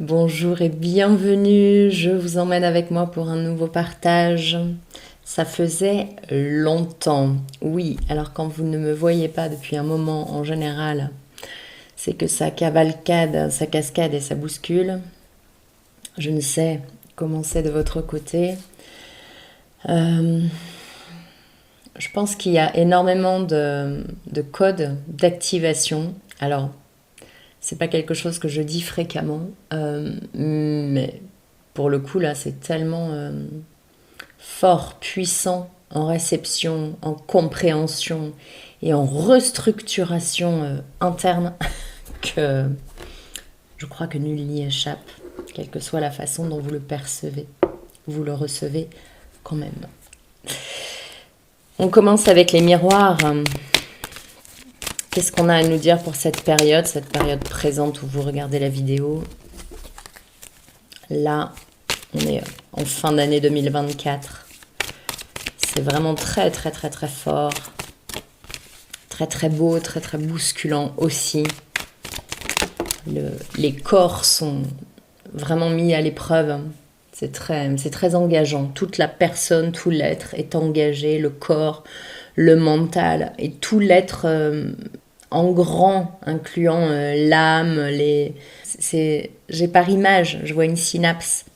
Bonjour et bienvenue, je vous emmène avec moi pour un nouveau partage. Ça faisait longtemps, oui, alors quand vous ne me voyez pas depuis un moment en général, c'est que ça cavalcade, ça cascade et ça bouscule. Je ne sais comment c'est de votre côté. Euh, je pense qu'il y a énormément de codes d'activation. Alors, c'est pas quelque chose que je dis fréquemment, mais pour le coup, là, c'est tellement fort, puissant en réception, en compréhension et en restructuration interne que je crois que nul n'y échappe, quelle que soit la façon dont vous le percevez. Vous le recevez quand même. On commence avec les miroirs. Qu'est-ce qu'on a à nous dire pour cette période présente où vous regardez la vidéo? Là, on est en fin d'année 2024. C'est vraiment très très très très fort. Très très beau, très très bousculant aussi. Les corps sont vraiment mis à l'épreuve. C'est très engageant. Toute la personne, tout l'être est engagé. Le corps, le mental et tout l'être en grand, incluant l'âme, j'ai par image, je vois une synapse,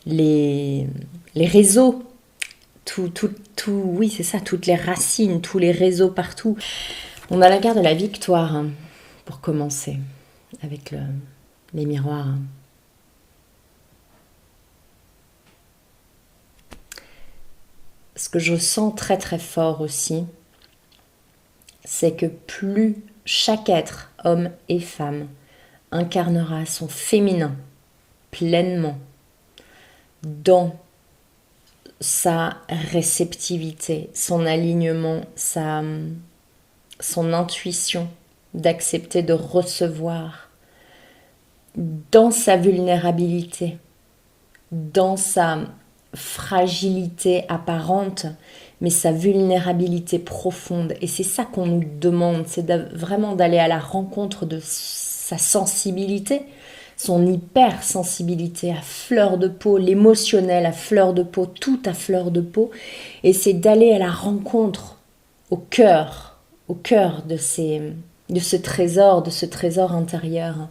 les réseaux, oui, c'est ça, toutes les racines, tous les réseaux partout. On a la carte de la victoire, pour commencer, avec les miroirs. Ce que je sens très très fort aussi, c'est que plus chaque être, homme et femme, incarnera son féminin pleinement dans sa réceptivité, son alignement, son intuition d'accepter de recevoir, dans sa vulnérabilité, dans sa fragilité apparente, mais sa vulnérabilité profonde. Et c'est ça qu'on nous demande, c'est vraiment d'aller à la rencontre de sa sensibilité, son hypersensibilité à fleur de peau, l'émotionnel à fleur de peau, tout à fleur de peau. Et c'est d'aller à la rencontre au cœur de ce trésor intérieur.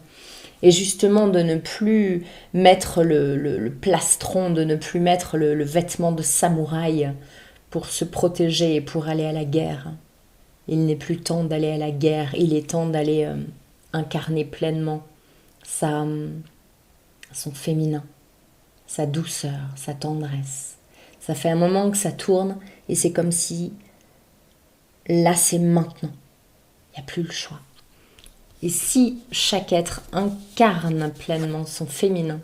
Et justement de ne plus mettre le plastron, de ne plus mettre le vêtement de samouraï pour se protéger et pour aller à la guerre. Il n'est plus temps d'aller à la guerre, il est temps d'aller incarner pleinement son féminin, sa douceur, sa tendresse. Ça fait un moment que ça tourne et c'est comme si là c'est maintenant, il n'y a plus le choix. Et si chaque être incarne pleinement son féminin,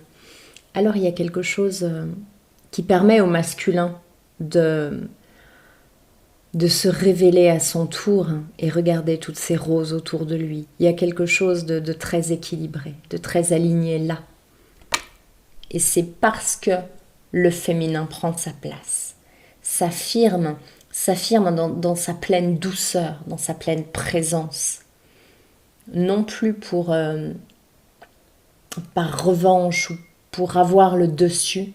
alors il y a quelque chose qui permet au masculin de se révéler à son tour et regarder toutes ces roses autour de lui. Il y a quelque chose de très équilibré, de très aligné là. Et c'est parce que le féminin prend sa place, s'affirme dans sa pleine douceur, dans sa pleine présence. Non plus par revanche ou pour avoir le dessus,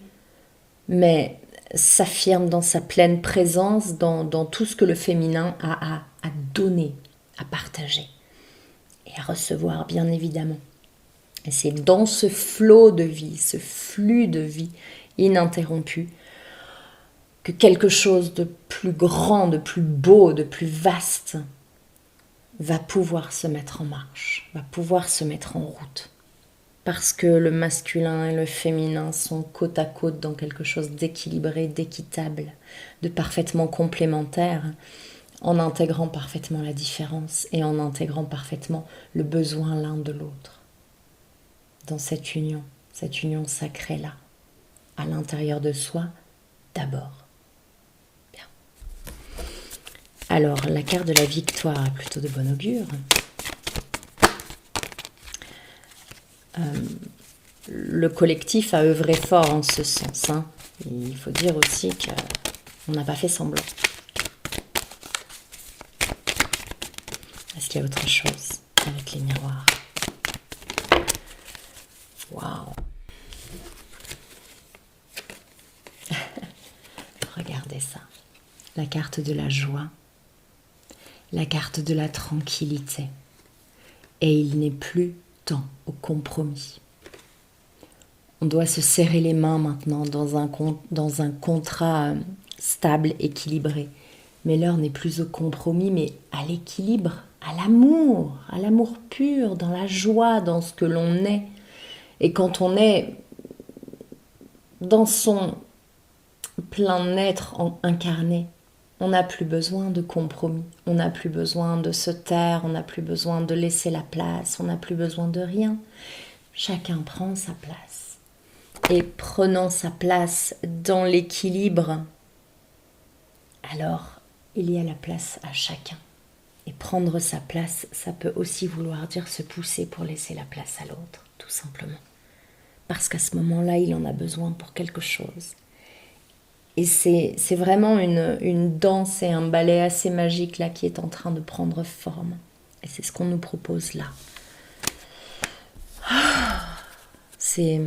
mais s'affirme dans sa pleine présence, dans tout ce que le féminin a à donner, à partager et à recevoir, bien évidemment. Et c'est dans ce flot de vie, ce flux de vie ininterrompu, que quelque chose de plus grand, de plus beau, de plus vaste va pouvoir se mettre en marche, va pouvoir se mettre en route. Parce que le masculin et le féminin sont côte à côte dans quelque chose d'équilibré, d'équitable, de parfaitement complémentaire, en intégrant parfaitement la différence et en intégrant parfaitement le besoin l'un de l'autre. Dans cette union sacrée-là, à l'intérieur de soi, d'abord. Bien. Alors, la carte de la victoire est plutôt de bon augure. Le collectif a œuvré fort en ce sens. Il faut dire aussi qu'on n'a pas fait semblant. Est-ce qu'il y a autre chose avec les miroirs? Waouh! la carte de la joie, la carte de la tranquillité. Et il n'est plus temps au compromis. On doit se serrer les mains maintenant dans un contrat stable, équilibré. Mais l'heure n'est plus au compromis, mais à l'équilibre, à l'amour pur, dans la joie, dans ce que l'on est. Et quand on est dans son plein être incarné, on n'a plus besoin de compromis, on n'a plus besoin de se taire, on n'a plus besoin de laisser la place, on n'a plus besoin de rien. Chacun prend sa place. Et prenant sa place dans l'équilibre, alors il y a la place à chacun. Et prendre sa place, ça peut aussi vouloir dire se pousser pour laisser la place à l'autre, tout simplement. Parce qu'à ce moment-là, il en a besoin pour quelque chose. Et c'est vraiment une danse et un ballet assez magique là qui est en train de prendre forme. Et c'est ce qu'on nous propose là. C'est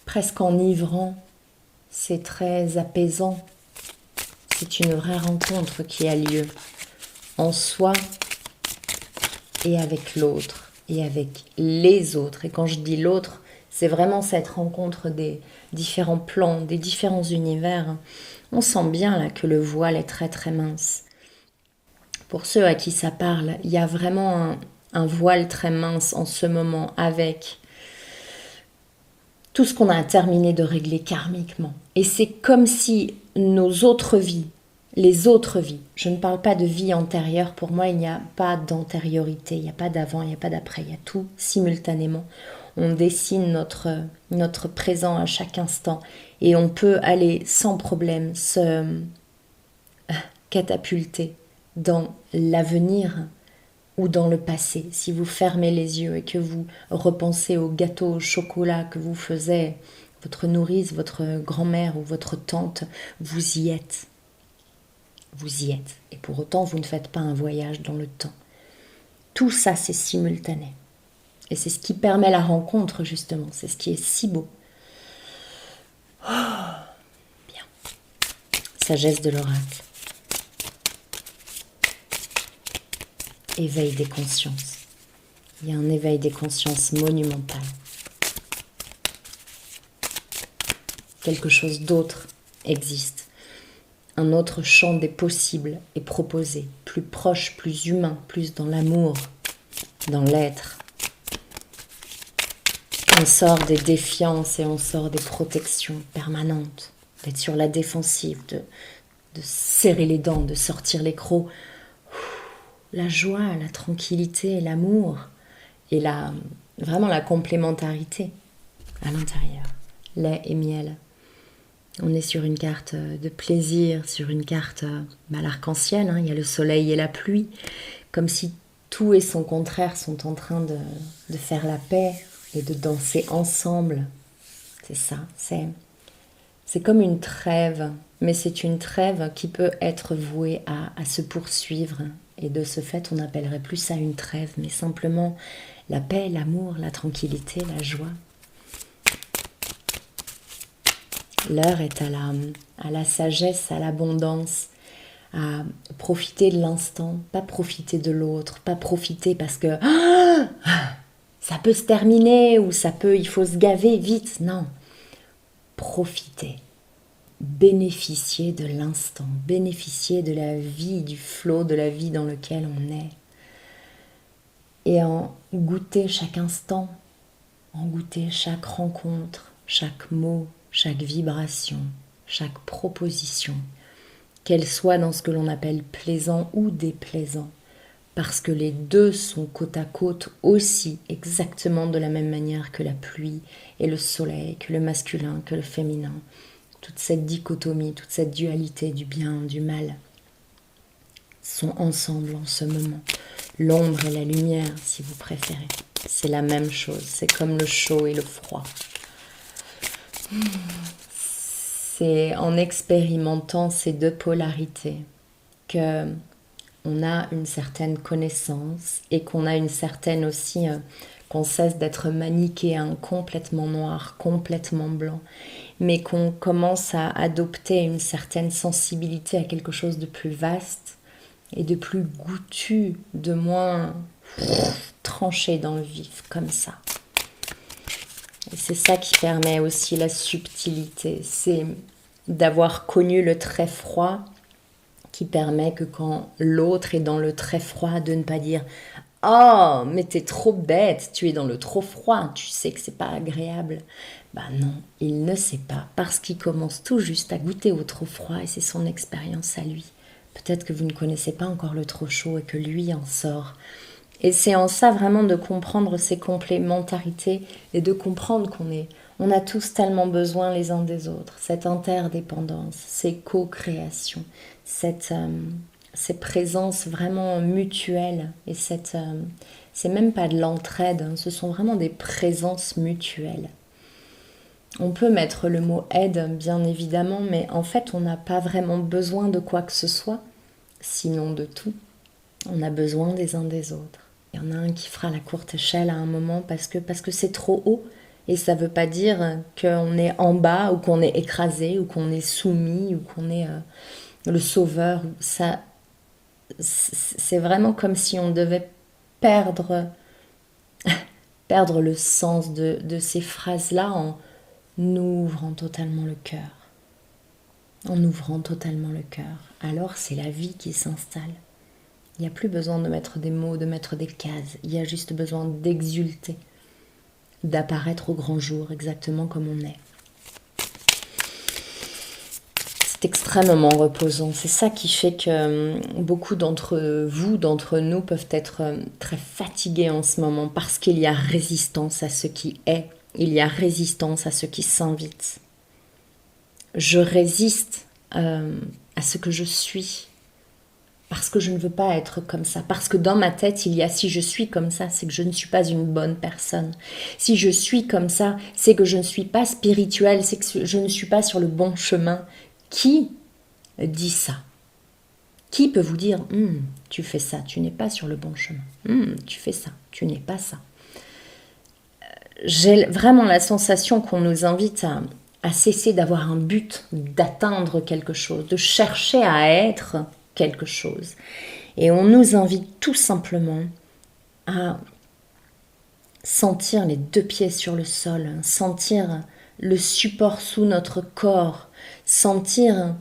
presque enivrant, c'est très apaisant. C'est une vraie rencontre qui a lieu en soi et avec l'autre et avec les autres. Et quand je dis l'autre, c'est vraiment cette rencontre des différents plans, des différents univers. On sent bien là que le voile est très très mince. Pour ceux à qui ça parle, il y a vraiment un voile très mince en ce moment avec tout ce qu'on a terminé de régler karmiquement. Et c'est comme si nos autres vies, les autres vies, je ne parle pas de vie antérieure, pour moi il n'y a pas d'antériorité, il n'y a pas d'avant, il n'y a pas d'après, il y a tout simultanément. On dessine notre présent à chaque instant et on peut aller sans problème se catapulter dans l'avenir ou dans le passé. Si vous fermez les yeux et que vous repensez au gâteau au chocolat que vous faisait votre nourrice, votre grand-mère ou votre tante, vous y êtes. Vous y êtes. Et pour autant, vous ne faites pas un voyage dans le temps. Tout ça, c'est simultané. Et c'est ce qui permet la rencontre, justement. C'est ce qui est si beau. Bien. Sagesse de l'oracle. Éveil des consciences. Il y a un éveil des consciences monumental. Quelque chose d'autre existe. Un autre champ des possibles est proposé, plus proche, plus humain, plus dans l'amour, dans l'être. On sort des défiances et on sort des protections permanentes, d'être sur la défensive, de serrer les dents, de sortir les crocs. La joie, la tranquillité, l'amour et vraiment la complémentarité à l'intérieur. Lait et miel. On est sur une carte de plaisir, sur une carte l'arc-en-ciel, il y a le soleil et la pluie, comme si tout et son contraire sont en train de faire la paix et de danser ensemble. C'est ça, c'est comme une trêve, mais c'est une trêve qui peut être vouée à se poursuivre. Et de ce fait, on n'appellerait plus ça une trêve, mais simplement la paix, l'amour, la tranquillité, la joie. L'heure est à la sagesse, à l'abondance, à profiter de l'instant, pas profiter de l'autre, pas profiter parce que ça peut se terminer ou il faut se gaver vite. Non, profiter, bénéficier de l'instant, bénéficier de la vie, du flot de la vie dans lequel on est. Et en goûter chaque instant, en goûter chaque rencontre, chaque mot, chaque vibration, chaque proposition, qu'elle soit dans ce que l'on appelle plaisant ou déplaisant, parce que les deux sont côte à côte aussi, exactement de la même manière que la pluie et le soleil, que le masculin, que le féminin. Toute cette dichotomie, toute cette dualité du bien, du mal, sont ensemble en ce moment. L'ombre et la lumière, si vous préférez. C'est la même chose, c'est comme le chaud et le froid. C'est en expérimentant ces deux polarités que on a une certaine connaissance et qu'on a une certaine aussi qu'on cesse d'être manichéen, complètement noir, complètement blanc, mais qu'on commence à adopter une certaine sensibilité à quelque chose de plus vaste et de plus goûtu, de moins tranché dans le vif, comme ça. Et c'est ça qui permet aussi la subtilité, c'est d'avoir connu le très froid qui permet que quand l'autre est dans le très froid, de ne pas dire «Oh, mais t'es trop bête, tu es dans le trop froid, tu sais que c'est pas agréable». Bah non, il ne sait pas, parce qu'il commence tout juste à goûter au trop froid et c'est son expérience à lui. Peut-être que vous ne connaissez pas encore le trop chaud et que lui en sort. Et c'est en ça vraiment de comprendre ces complémentarités et de comprendre on a tous tellement besoin les uns des autres, cette interdépendance, ces co-créations, ces présences vraiment mutuelles et c'est même pas de l'entraide, hein, ce sont vraiment des présences mutuelles. On peut mettre le mot aide, bien évidemment, mais en fait, on n'a pas vraiment besoin de quoi que ce soit, sinon de tout. On a besoin des uns des autres. Il y en a un qui fera la courte échelle à un moment parce que c'est trop haut. Et ça ne veut pas dire qu'on est en bas ou qu'on est écrasé ou qu'on est soumis ou qu'on est le sauveur. Ça, c'est vraiment comme si on devait perdre, perdre le sens de ces phrases-là en ouvrant totalement le cœur. En ouvrant totalement le cœur. Alors c'est la vie qui s'installe. Il n'y a plus besoin de mettre des mots, de mettre des cases. Il y a juste besoin d'exulter, d'apparaître au grand jour, exactement comme on est. C'est extrêmement reposant. C'est ça qui fait que beaucoup d'entre vous, d'entre nous, peuvent être très fatigués en ce moment parce qu'il y a résistance à ce qui est. Il y a résistance à ce qui s'invite. Je résiste à ce que je suis. Parce que je ne veux pas être comme ça. Parce que dans ma tête, il y a si je suis comme ça, c'est que je ne suis pas une bonne personne. Si je suis comme ça, c'est que je ne suis pas spirituelle, c'est que je ne suis pas sur le bon chemin. Qui dit ça? Qui peut vous dire tu fais ça, tu n'es pas sur le bon chemin. Tu fais ça, tu n'es pas ça. J'ai vraiment la sensation qu'on nous invite à cesser d'avoir un but, d'atteindre quelque chose, de chercher à être quelque chose. Et on nous invite tout simplement à sentir les deux pieds sur le sol, sentir le support sous notre corps, sentir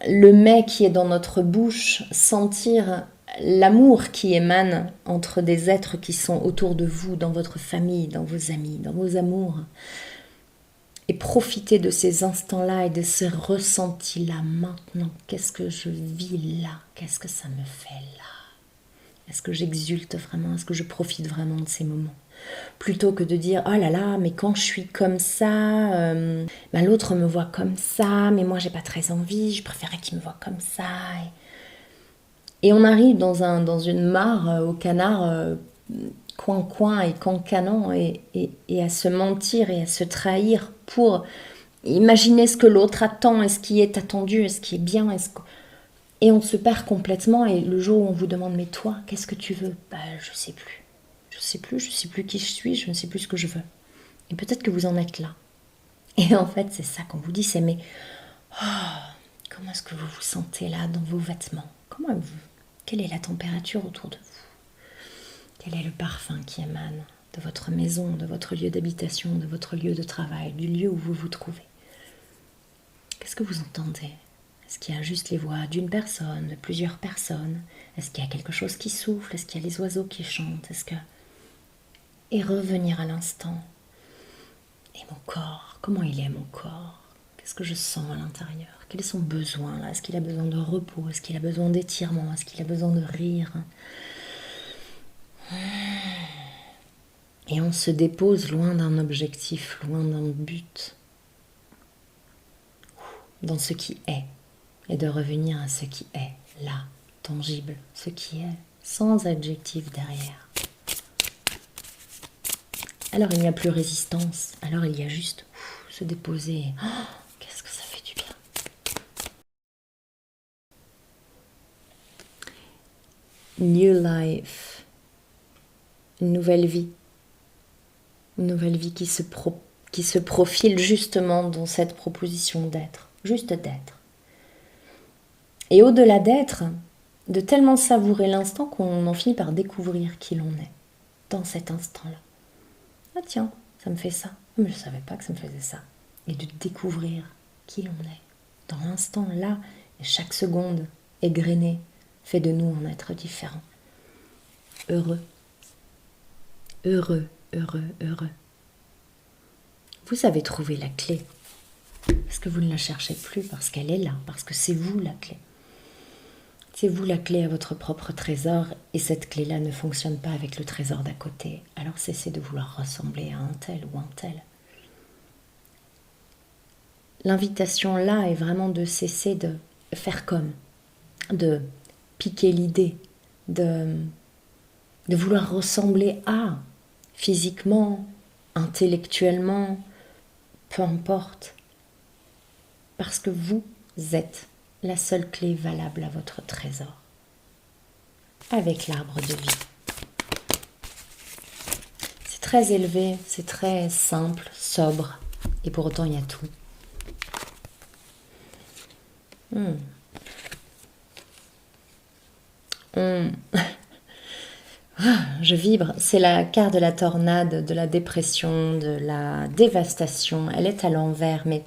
le mets qui est dans notre bouche, sentir l'amour qui émane entre des êtres qui sont autour de vous, dans votre famille, dans vos amis, dans vos amours. Et profiter de ces instants-là et de ces ressentis-là maintenant. Qu'est-ce que je vis là? Qu'est-ce que ça me fait là? Est-ce que j'exulte vraiment? Est-ce que je profite vraiment de ces moments? Plutôt que de dire, oh là là, mais quand je suis comme ça, l'autre me voit comme ça, mais moi j'ai pas très envie, je préférais qu'il me voit comme ça. Et on arrive dans une mare au canard, coin-coin et cancanant, et à se mentir et à se trahir pour imaginer ce que l'autre attend, est-ce qui est attendu, est-ce qui est bien, et on se perd complètement. Et le jour où on vous demande, mais toi, qu'est-ce que tu veux? Je sais plus. Je sais plus qui je suis, je ne sais plus ce que je veux. Et peut-être que vous en êtes là. Et en fait, c'est ça qu'on vous dit, c'est mais comment est-ce que vous vous sentez là dans vos vêtements? Quelle est la température autour de vous? Quel est le parfum qui émane de votre maison, de votre lieu d'habitation, de votre lieu de travail, du lieu où vous vous trouvez? Qu'est-ce que vous entendez? Est-ce qu'il y a juste les voix d'une personne, de plusieurs personnes? Est-ce qu'il y a quelque chose qui souffle? Est-ce qu'il y a les oiseaux qui chantent? Et revenir à l'instant. Et mon corps, comment il est mon corps? Qu'est-ce que je sens à l'intérieur? Quels sont ses besoins là? Est-ce qu'il a besoin de repos? Est-ce qu'il a besoin d'étirement? Est-ce qu'il a besoin de rire? Et on se dépose loin d'un objectif, loin d'un but, dans ce qui est, et de revenir à ce qui est, là, tangible, ce qui est, sans adjectif derrière. Alors il n'y a plus résistance, alors il y a juste se déposer. Oh, qu'est-ce que ça fait du bien. New life, une nouvelle vie qui se profile justement dans cette proposition d'être, juste d'être. Et au-delà d'être, de tellement savourer l'instant qu'on en finit par découvrir qui l'on est dans cet instant-là. Ah tiens, ça me fait ça. Mais je ne savais pas que ça me faisait ça. Et de découvrir qui l'on est dans l'instant là, et chaque seconde égrenée fait de nous un être différent. Heureux, heureux, heureux, heureux. Vous avez trouvé la clé. Parce que vous ne la cherchez plus, parce qu'elle est là, parce que c'est vous la clé. C'est vous la clé à votre propre trésor, et cette clé-là ne fonctionne pas avec le trésor d'à côté. Alors cessez de vouloir ressembler à un tel ou un tel. L'invitation là est vraiment de cesser de faire comme, de piquer l'idée, de vouloir ressembler à, physiquement, intellectuellement, peu importe. Parce que vous êtes la seule clé valable à votre trésor. Avec l'arbre de vie. C'est très élevé, c'est très simple, sobre, et pour autant il y a tout. Je vibre, c'est la carte de la tornade, de la dépression, de la dévastation. Elle est à l'envers, mais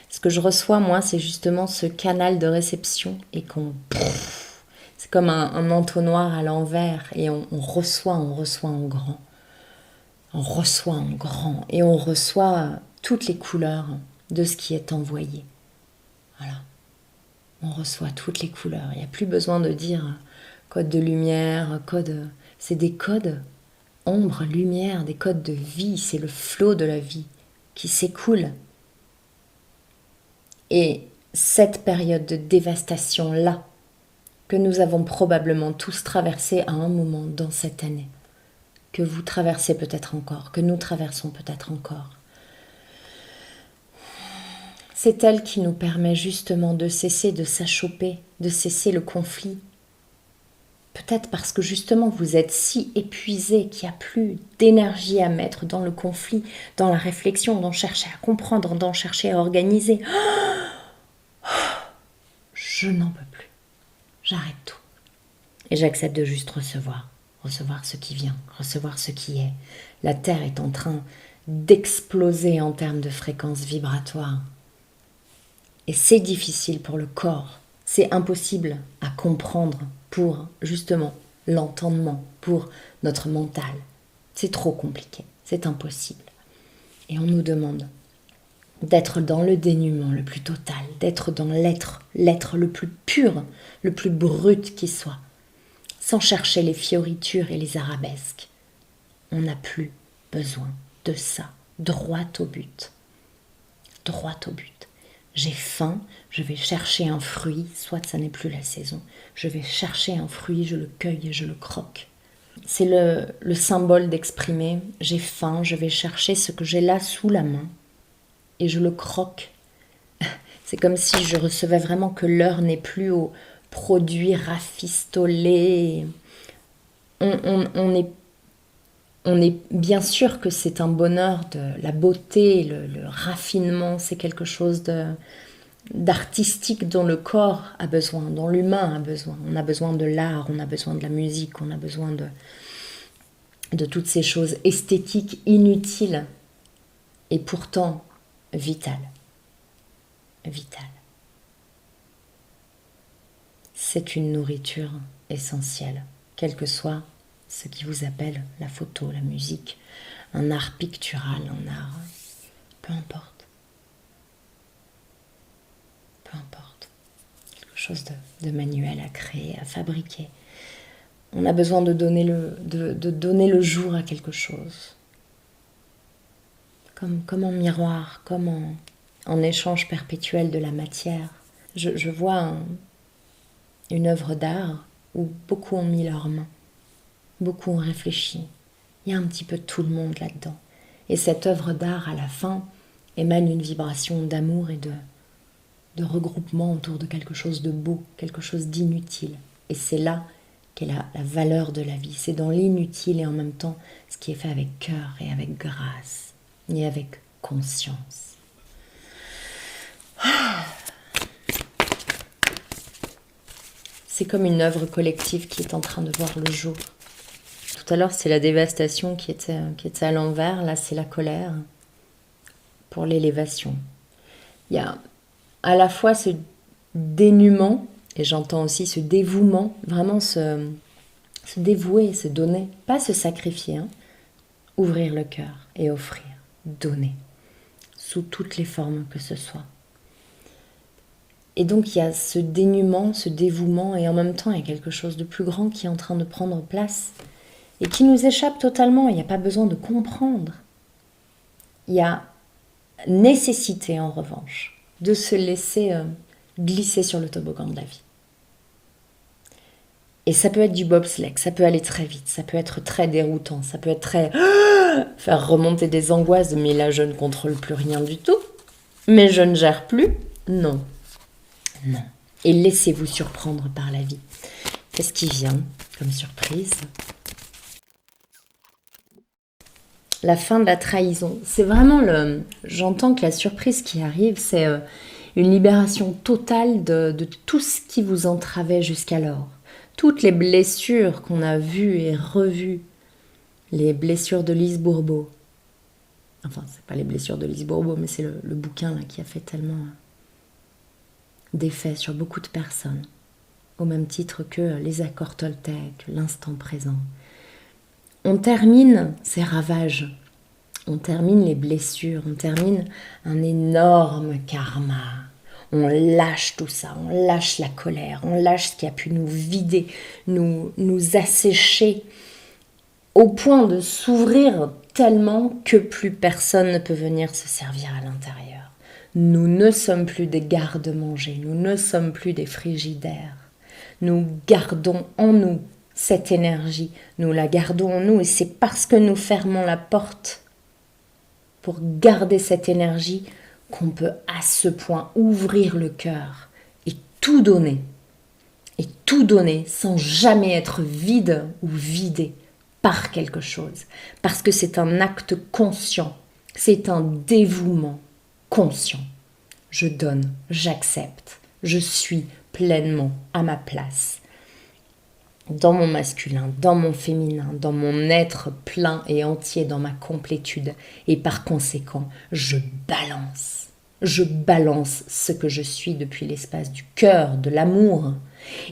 ce que je reçois, moi, c'est justement ce canal de réception et c'est comme un entonnoir à l'envers et on reçoit en grand. On reçoit en grand et on reçoit toutes les couleurs de ce qui est envoyé. Voilà. On reçoit toutes les couleurs. Il n'y a plus besoin de dire code de lumière, code... C'est des codes ombre, lumière, des codes de vie. C'est le flot de la vie qui s'écoule. Et cette période de dévastation-là, que nous avons probablement tous traversée à un moment dans cette année, que vous traversez peut-être encore, que nous traversons peut-être encore, c'est elle qui nous permet justement de cesser de s'achoper, de cesser le conflit. Peut-être parce que justement vous êtes si épuisé qu'il n'y a plus d'énergie à mettre dans le conflit, dans la réflexion, d'en chercher à comprendre, d'en chercher à organiser. Je n'en peux plus. J'arrête tout. Et j'accepte de juste recevoir. Recevoir ce qui vient, recevoir ce qui est. La Terre est en train d'exploser en termes de fréquence vibratoire. Et c'est difficile pour le corps. C'est impossible à comprendre pour justement l'entendement, pour notre mental. C'est trop compliqué, c'est impossible. Et on nous demande d'être dans le dénuement le plus total, d'être dans l'être le plus pur, le plus brut qui soit, sans chercher les fioritures et les arabesques. On n'a plus besoin de ça, droit au but. Droit au but. J'ai faim, je vais chercher un fruit, soit ça n'est plus la saison. Je vais chercher un fruit, je le cueille et je le croque. C'est le symbole d'exprimer, j'ai faim, je vais chercher ce que j'ai là sous la main et je le croque. C'est comme si je recevais vraiment que l'heure n'est plus aux produits rafistolés. On est bien sûr que c'est un bonheur, de la beauté, le raffinement, c'est quelque chose d'artistique dont le corps a besoin, dont l'humain a besoin. On a besoin de l'art, on a besoin de la musique, on a besoin de toutes ces choses esthétiques inutiles et pourtant vitales. Vitales. C'est une nourriture essentielle, quel que soit ce qui vous appelle la photo, la musique, un art pictural, un art, peu importe. Peu importe. Quelque chose de manuel à créer, à fabriquer. On a besoin de donner le jour à quelque chose. Comme en miroir, comme en échange perpétuel de la matière. Je vois une œuvre d'art où beaucoup ont mis leurs mains. Beaucoup ont réfléchi. Il y a un petit peu tout le monde là-dedans. Et cette œuvre d'art, à la fin, émane une vibration d'amour et de regroupement autour de quelque chose de beau, quelque chose d'inutile. Et c'est là qu'est la valeur de la vie. C'est dans l'inutile et en même temps ce qui est fait avec cœur et avec grâce et avec conscience. C'est comme une œuvre collective qui est en train de voir le jour. Tout à l'heure, c'est la dévastation qui était à l'envers. Là, c'est la colère pour l'élévation. Il y a à la fois ce dénuement, et j'entends aussi ce dévouement, vraiment se dévouer, se donner, pas se sacrifier, hein. Ouvrir le cœur et offrir, donner, sous toutes les formes que ce soit. Et donc il y a ce dénuement, ce dévouement, et en même temps il y a quelque chose de plus grand qui est en train de prendre place et qui nous échappe totalement. Il n'y a pas besoin de comprendre. Il y a nécessité en revanche de se laisser glisser sur le toboggan de la vie. Et ça peut être du bobsleigh, ça peut aller très vite, ça peut être très déroutant, ça peut être très... faire remonter des angoisses, mais là je ne contrôle plus rien du tout, mais je ne gère plus. Non. Non. Et laissez-vous surprendre par la vie. Qu'est-ce qui vient comme surprise? La fin de la trahison. C'est vraiment J'entends que la surprise qui arrive, c'est une libération totale de tout ce qui vous entravait jusqu'alors. Toutes les blessures qu'on a vues et revues. Les blessures de Lise Bourbeau. Enfin, c'est pas les blessures de Lise Bourbeau, mais c'est le bouquin là, qui a fait tellement d'effets sur beaucoup de personnes. Au même titre que les accords Toltec, l'instant présent. On termine ces ravages. On termine les blessures. On termine un énorme karma. On lâche tout ça, on lâche la colère, on lâche ce qui a pu nous vider, nous assécher, au point de s'ouvrir tellement que plus personne ne peut venir se servir à l'intérieur. Nous ne sommes plus des garde-manger, nous ne sommes plus des frigidaires. Nous gardons en nous cette énergie, nous la gardons en nous et c'est parce que nous fermons la porte pour garder cette énergie qu'on peut à ce point ouvrir le cœur et tout donner sans jamais être vide ou vidé par quelque chose, parce que c'est un acte conscient, c'est un dévouement conscient. Je donne, j'accepte, je suis pleinement à ma place, dans mon masculin, dans mon féminin, dans mon être plein et entier, dans ma complétude, et par conséquent, je balance ce que je suis depuis l'espace du cœur, de l'amour,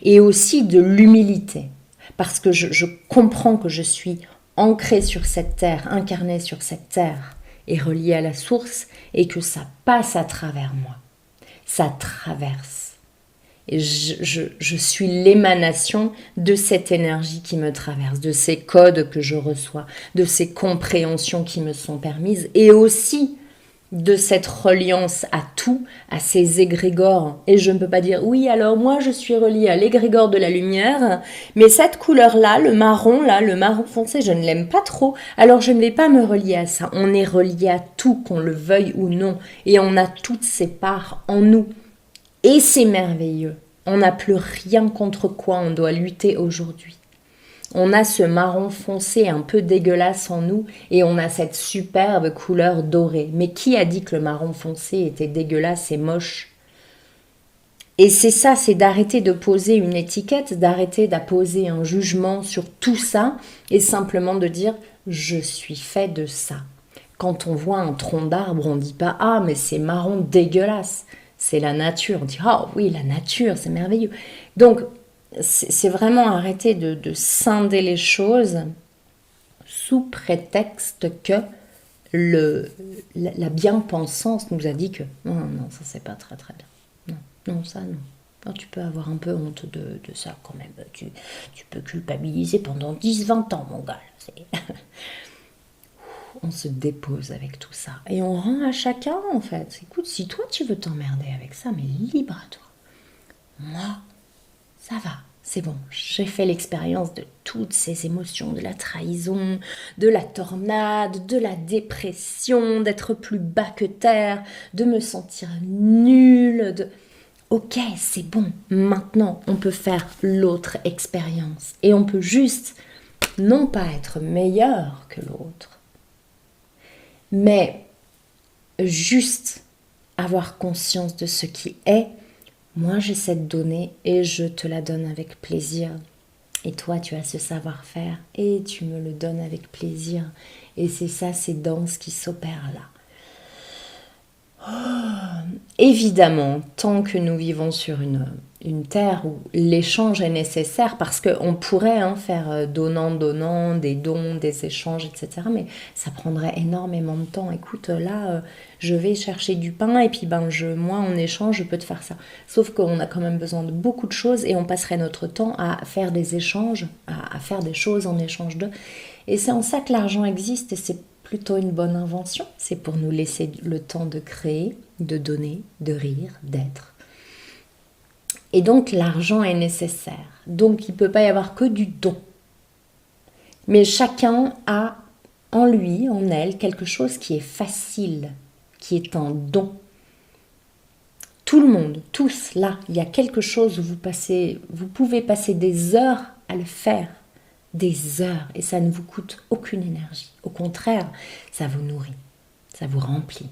et aussi de l'humilité, parce que je comprends que je suis ancrée sur cette terre, incarnée sur cette terre, et reliée à la source, et que ça passe à travers moi, ça traverse. Et je suis l'émanation de cette énergie qui me traverse, de ces codes que je reçois, de ces compréhensions qui me sont permises, et aussi de cette reliance à tout, à ces égrégores. Et je ne peux pas dire, oui, alors moi je suis reliée à l'égrégore de la lumière, mais cette couleur-là, le marron foncé, je ne l'aime pas trop, alors je ne vais pas me relier à ça. On est relié à tout, qu'on le veuille ou non, et on a toutes ces parts en nous. Et c'est merveilleux. On n'a plus rien contre quoi on doit lutter aujourd'hui. On a ce marron foncé un peu dégueulasse en nous et on a cette superbe couleur dorée. Mais qui a dit que le marron foncé était dégueulasse et moche? Et c'est ça, c'est d'arrêter de poser une étiquette, d'arrêter d'apposer un jugement sur tout ça et simplement de dire « je suis fait de ça ». Quand on voit un tronc d'arbre, on ne dit pas « ah, mais c'est marron dégueulasse ». C'est la nature. On dit « ah oui, la nature, c'est merveilleux ». Donc, c'est vraiment arrêter de scinder les choses sous prétexte que la bien-pensance nous a dit que non, ça c'est pas très très bien. Non, ça non. Alors, tu peux avoir un peu honte de ça quand même. Tu peux culpabiliser pendant 10-20 ans, mon gars. On se dépose avec tout ça. Et on rend à chacun, en fait. Écoute, si toi, tu veux t'emmerder avec ça, mais libre à toi. Moi, ça va. C'est bon. J'ai fait l'expérience de toutes ces émotions, de la trahison, de la tornade, de la dépression, d'être plus bas que terre, de me sentir nulle, Ok, c'est bon. Maintenant, on peut faire l'autre expérience. Et on peut juste, non pas être meilleur que l'autre, mais juste avoir conscience de ce qui est. Moi, j'ai cette donnée et je te la donne avec plaisir. Et toi, tu as ce savoir-faire et tu me le donnes avec plaisir. Et c'est ça, ces danses qui s'opèrent là. Évidemment, tant que nous vivons sur une terre où l'échange est nécessaire, parce qu'on pourrait faire donnant, des dons, des échanges, etc. Mais ça prendrait énormément de temps. Écoute, là, je vais chercher du pain et puis moi, en échange, je peux te faire ça. Sauf qu'on a quand même besoin de beaucoup de choses et on passerait notre temps à faire des échanges, à faire des choses en échange d'eux. Et c'est en ça que l'argent existe et c'est plutôt une bonne invention. C'est pour nous laisser le temps de créer, de donner, de rire, d'être. Et donc l'argent est nécessaire. Donc il ne peut pas y avoir que du don. Mais chacun a en lui, en elle, quelque chose qui est facile, qui est un don. Tout le monde, tous, là, il y a quelque chose où vous pouvez passer des heures à le faire. Des heures, et ça ne vous coûte aucune énergie. Au contraire, ça vous nourrit, ça vous remplit.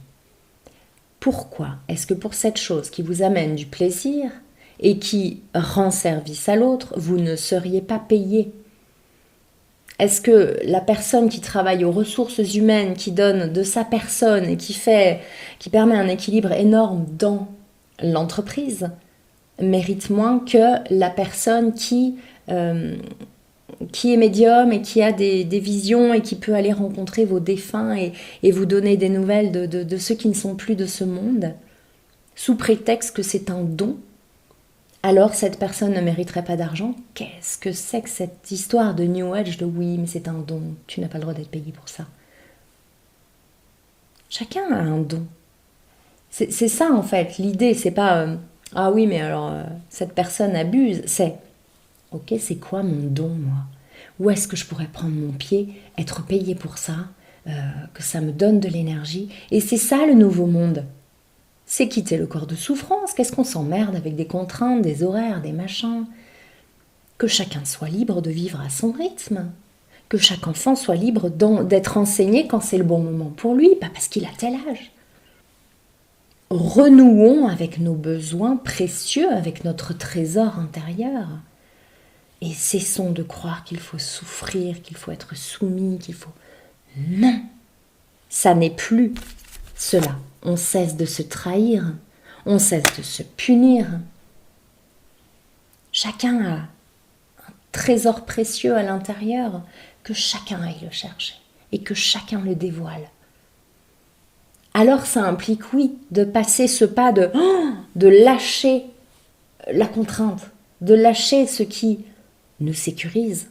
Pourquoi est-ce que pour cette chose qui vous amène du plaisir et qui rend service à l'autre, vous ne seriez pas payé? Est-ce que la personne qui travaille aux ressources humaines, qui donne de sa personne et qui permet un équilibre énorme dans l'entreprise, mérite moins que la personne qui est médium et qui a des visions et qui peut aller rencontrer vos défunts et vous donner des nouvelles de ceux qui ne sont plus de ce monde, sous prétexte que c'est un don, alors cette personne ne mériterait pas d'argent? Qu'est-ce que c'est que cette histoire de New Age de oui, mais c'est un don, tu n'as pas le droit d'être payé pour ça? Chacun a un don. C'est ça en fait, l'idée, c'est pas ah oui, mais alors cette personne abuse, c'est ok, c'est quoi mon don, moi? Où est-ce que je pourrais prendre mon pied, être payé pour ça, que ça me donne de l'énergie? Et c'est ça le nouveau monde. C'est quitter le corps de souffrance. Qu'est-ce qu'on s'emmerde avec des contraintes, des horaires, des machins? Que chacun soit libre de vivre à son rythme. Que chaque enfant soit libre d'être enseigné quand c'est le bon moment pour lui, pas parce qu'il a tel âge. Renouons avec nos besoins précieux, avec notre trésor intérieur. Et cessons de croire qu'il faut souffrir, qu'il faut être soumis, qu'il faut... Non, ça n'est plus cela. On cesse de se trahir, on cesse de se punir. Chacun a un trésor précieux à l'intérieur, que chacun aille le chercher et que chacun le dévoile. Alors ça implique, oui, de passer ce pas de lâcher la contrainte, de lâcher ce qui nous sécurise.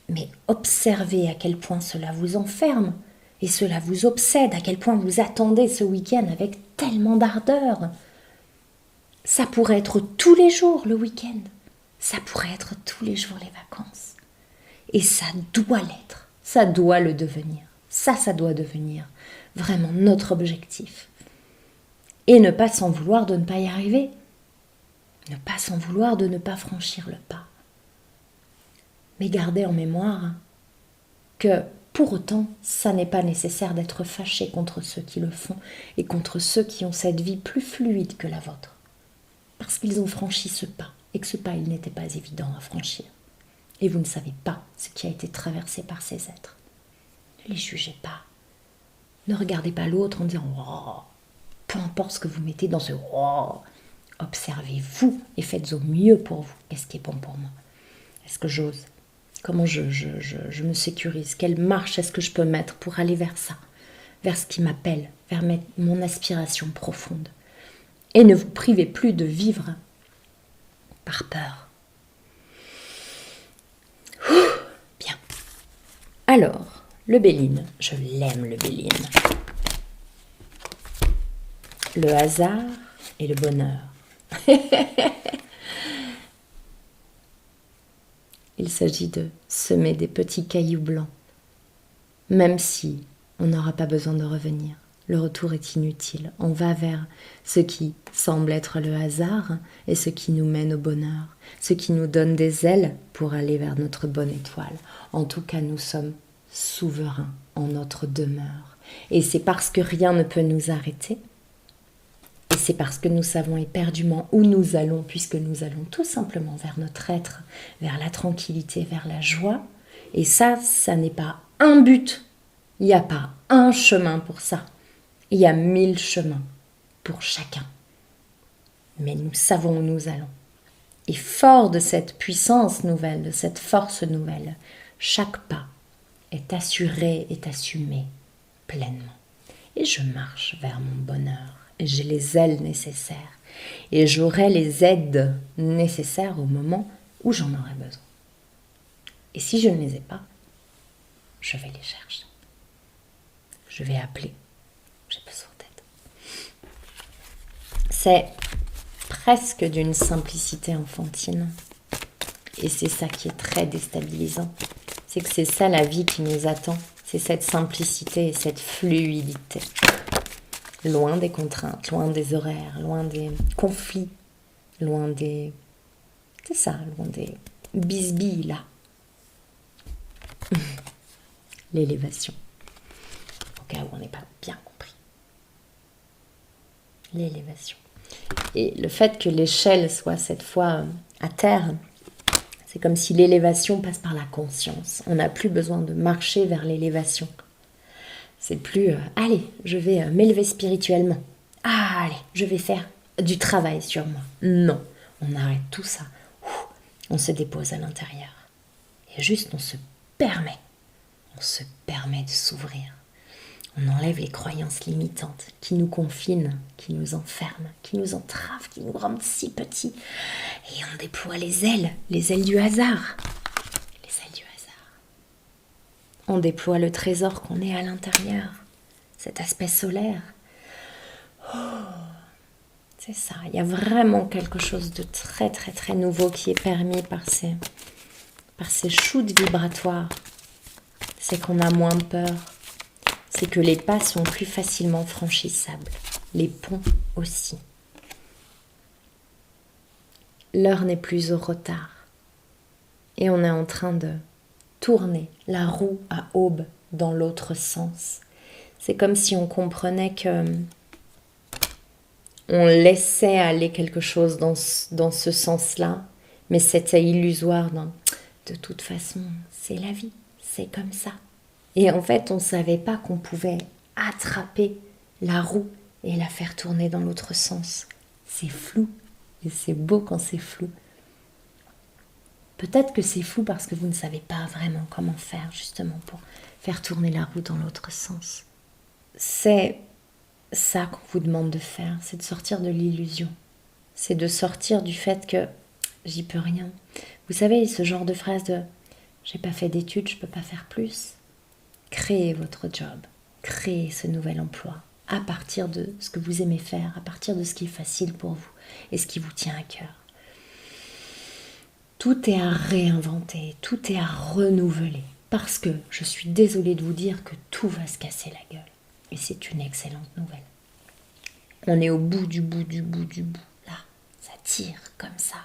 Mais observez à quel point cela vous enferme et cela vous obsède, à quel point vous attendez ce week-end avec tellement d'ardeur. Ça pourrait être tous les jours le week-end, ça pourrait être tous les jours les vacances. Et ça doit l'être, ça doit le devenir, ça doit devenir vraiment notre objectif. Et ne pas s'en vouloir de ne pas y arriver, ne pas s'en vouloir de ne pas franchir le pas. Mais gardez en mémoire que pour autant, ça n'est pas nécessaire d'être fâché contre ceux qui le font et contre ceux qui ont cette vie plus fluide que la vôtre. Parce qu'ils ont franchi ce pas et que ce pas, il n'était pas évident à franchir. Et vous ne savez pas ce qui a été traversé par ces êtres. Ne les jugez pas. Ne regardez pas l'autre en disant « oh », peu importe ce que vous mettez dans ce « oh », observez-vous et faites au mieux pour vous. Qu'est-ce qui est bon pour moi? Est-ce que j'ose? Comment je me sécurise? Quelle marche est-ce que je peux mettre pour aller vers ça? Vers ce qui m'appelle, vers mon aspiration profonde. Et ne vous privez plus de vivre par peur. Bien. Alors, le Béline. Je l'aime, le Béline. Le hasard et le bonheur. Il s'agit de semer des petits cailloux blancs. Même si on n'aura pas besoin de revenir, le retour est inutile. On va vers ce qui semble être le hasard et ce qui nous mène au bonheur, ce qui nous donne des ailes pour aller vers notre bonne étoile. En tout cas, nous sommes souverains en notre demeure Et c'est parce que rien ne peut nous arrêter. Et c'est parce que nous savons éperdument où nous allons, puisque nous allons tout simplement vers notre être, vers la tranquillité, vers la joie. Et ça n'est pas un but. Il n'y a pas un chemin pour ça. Il y a 1000 chemins pour chacun. Mais nous savons où nous allons. Et fort de cette puissance nouvelle, de cette force nouvelle, chaque pas est assuré, est assumé pleinement. Et je marche vers mon bonheur. Et j'ai les ailes nécessaires. Et j'aurai les aides nécessaires au moment où j'en aurai besoin. Et si je ne les ai pas, je vais les chercher. Je vais appeler. J'ai besoin d'aide. C'est presque d'une simplicité enfantine. Et c'est ça qui est très déstabilisant. C'est que c'est ça la vie qui nous attend. C'est cette simplicité et cette fluidité. Loin des contraintes, loin des horaires, loin des conflits, loin des... C'est ça, loin des bisbilles là. L'élévation. Au cas où on n'est pas bien compris. L'élévation. Et le fait que l'échelle soit cette fois à terre, c'est comme si l'élévation passe par la conscience. On n'a plus besoin de marcher vers l'élévation. C'est plus, allez, je vais m'élever spirituellement. Ah, allez, je vais faire du travail sur moi. Non, on arrête tout ça. On se dépose à l'intérieur. Et juste, on se permet de s'ouvrir. On enlève les croyances limitantes qui nous confinent, qui nous enferment, qui nous entravent, qui nous rendent si petits. Et on déploie les ailes du hasard. On déploie le trésor qu'on est à l'intérieur, cet aspect solaire. Oh, c'est ça, il y a vraiment quelque chose de très très très nouveau qui est permis par ces shoots vibratoires. C'est qu'on a moins peur, c'est que les pas sont plus facilement franchissables, les ponts aussi. L'heure n'est plus au retard et on est en train de tourner la roue à aube dans l'autre sens. C'est comme si on comprenait que on laissait aller quelque chose dans ce sens-là, mais c'était illusoire. De toute façon, c'est la vie, c'est comme ça. Et en fait, on ne savait pas qu'on pouvait attraper la roue et la faire tourner dans l'autre sens. C'est flou, et c'est beau quand c'est flou. Peut-être que c'est fou parce que vous ne savez pas vraiment comment faire justement pour faire tourner la roue dans l'autre sens. C'est ça qu'on vous demande de faire, c'est de sortir de l'illusion. C'est de sortir du fait que j'y peux rien. Vous savez, ce genre de phrase de j'ai pas fait d'études, je peux pas faire plus. Créez votre job, créez ce nouvel emploi à partir de ce que vous aimez faire, à partir de ce qui est facile pour vous et ce qui vous tient à cœur. Tout est à réinventer, tout est à renouveler. Parce que je suis désolée de vous dire que tout va se casser la gueule. Et c'est une excellente nouvelle. On est au bout du bout. Là, ça tire comme ça.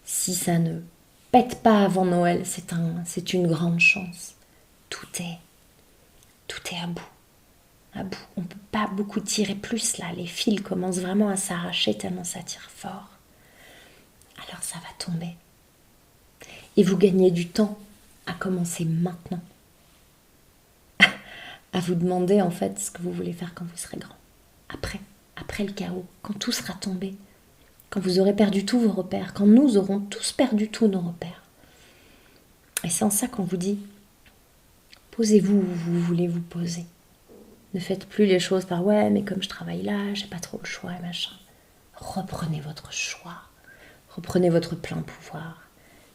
Si ça ne pète pas avant Noël, c'est une grande chance. Tout est à bout. À bout. On ne peut pas beaucoup tirer plus là. Les fils commencent vraiment à s'arracher tellement ça tire fort. Alors ça va tomber. Et vous gagnez du temps à commencer maintenant. À vous demander en fait ce que vous voulez faire quand vous serez grand. Après le chaos, quand tout sera tombé. Quand vous aurez perdu tous vos repères. Quand nous aurons tous perdu tous nos repères. Et c'est en ça qu'on vous dit, posez-vous où vous voulez vous poser. Ne faites plus les choses par ouais, mais comme je travaille là, j'ai pas trop le choix et machin. Reprenez votre choix. Reprenez votre plein pouvoir.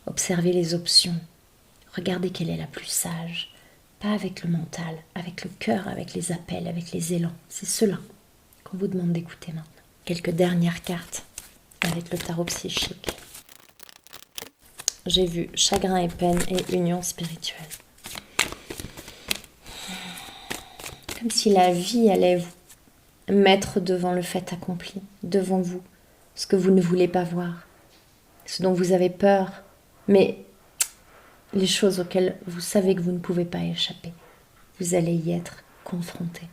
Observez les options. Regardez quelle est la plus sage. Pas avec le mental, avec le cœur, avec les appels, avec les élans. C'est cela qu'on vous demande d'écouter maintenant. Quelques dernières cartes avec le tarot psychique. J'ai vu chagrin et peine et union spirituelle. Comme si la vie allait vous mettre devant le fait accompli, devant vous, ce que vous ne voulez pas voir, ce dont vous avez peur, mais les choses auxquelles vous savez que vous ne pouvez pas échapper. Vous allez y être confronter.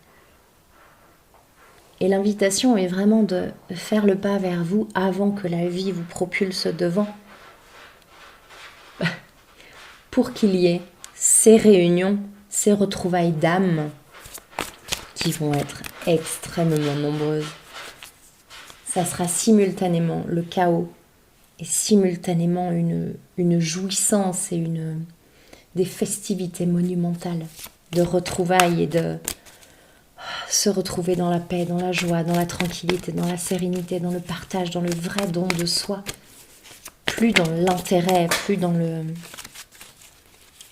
Et l'invitation est vraiment de faire le pas vers vous avant que la vie vous propulse devant. Pour qu'il y ait ces réunions, ces retrouvailles d'âmes qui vont être extrêmement nombreuses. Ça sera simultanément le chaos et simultanément une jouissance et des festivités monumentales de retrouvailles et de se retrouver dans la paix, dans la joie, dans la tranquillité, dans la sérénité, dans le partage, dans le vrai don de soi. Plus dans l'intérêt, plus dans le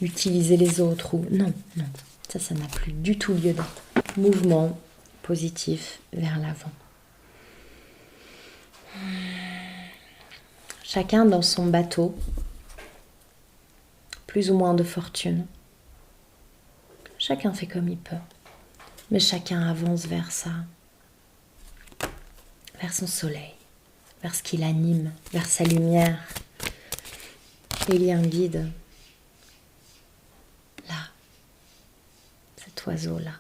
utiliser les autres ou non, ça n'a plus du tout lieu d'être. Mouvement positif vers l'avant. Chacun dans son bateau, plus ou moins de fortune. Chacun fait comme il peut, mais chacun avance vers ça, vers son soleil, vers ce qui l'anime, vers sa lumière. Et il y a un guide, là, cet oiseau-là.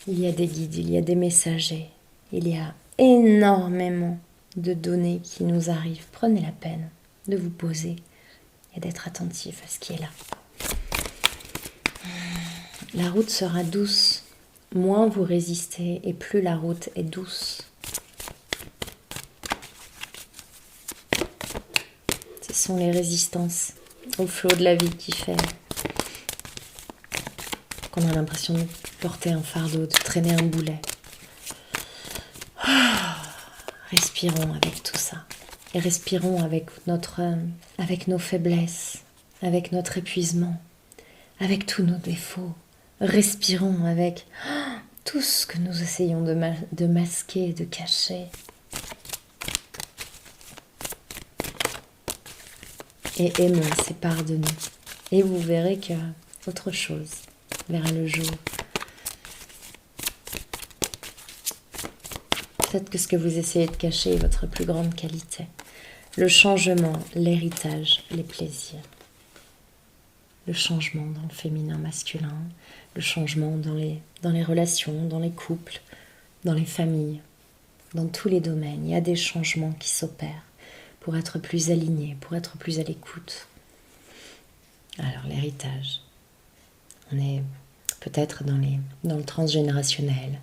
Il y a des guides, il y a des messagers, il y a énormément de données qui nous arrivent. Prenez la peine de vous poser et d'être attentif à ce qui est là. La route sera douce, moins vous résistez et plus la route est douce. Ce sont les résistances au flot de la vie qui fait qu'on a l'impression de porter un fardeau, de traîner un boulet. Respirons avec tout ça. Et respirons avec nos faiblesses, avec notre épuisement, avec tous nos défauts. Respirons avec tout ce que nous essayons de masquer, de cacher. Et aimons ces parts de nous. Et vous verrez que autre chose verra le jour. Peut-être que ce que vous essayez de cacher est votre plus grande qualité. Le changement, l'héritage, les plaisirs. Le changement dans le féminin masculin, le changement dans les relations, dans les couples, dans les familles, dans tous les domaines. Il y a des changements qui s'opèrent pour être plus alignés, pour être plus à l'écoute. Alors l'héritage, on est peut-être dans le transgénérationnel,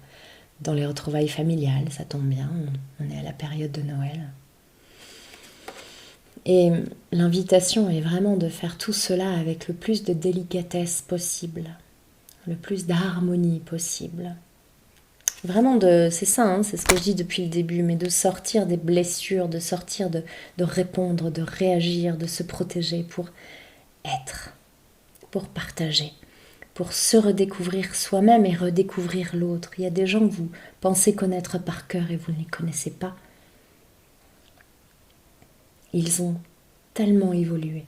dans les retrouvailles familiales, ça tombe bien, on est à la période de Noël. Et l'invitation est vraiment de faire tout cela avec le plus de délicatesse possible, le plus d'harmonie possible. Vraiment, c'est ça, hein, c'est ce que je dis depuis le début, mais de sortir des blessures, de sortir de répondre, de réagir, de se protéger pour être, pour partager, pour se redécouvrir soi-même et redécouvrir l'autre. Il y a des gens que vous pensez connaître par cœur et vous ne les connaissez pas. Ils ont tellement évolué.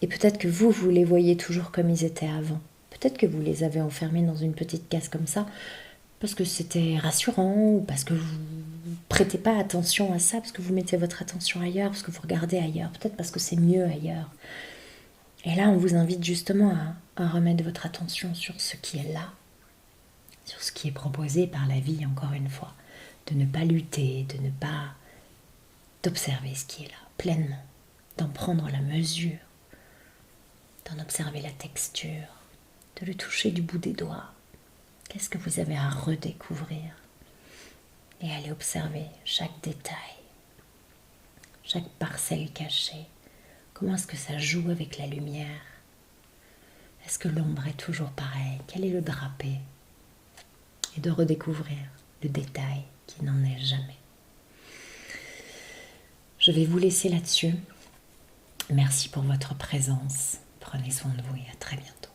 Et peut-être que vous les voyez toujours comme ils étaient avant. Peut-être que vous les avez enfermés dans une petite case comme ça, parce que c'était rassurant, ou parce que vous ne prêtez pas attention à ça, parce que vous mettez votre attention ailleurs, parce que vous regardez ailleurs, peut-être parce que c'est mieux ailleurs. Et là, on vous invite justement à remettre votre attention sur ce qui est là, sur ce qui est proposé par la vie, encore une fois. De ne pas lutter, d'observer ce qui est là, pleinement, d'en prendre la mesure, d'en observer la texture, de le toucher du bout des doigts. Qu'est-ce que vous avez à redécouvrir? Et aller observer chaque détail, chaque parcelle cachée. Comment est-ce que ça joue avec la lumière? Est-ce que l'ombre est toujours pareille? Quel est le drapé? Et de redécouvrir le détail qui n'en est jamais. Je vais vous laisser là-dessus. Merci pour votre présence. Prenez soin de vous et à très bientôt.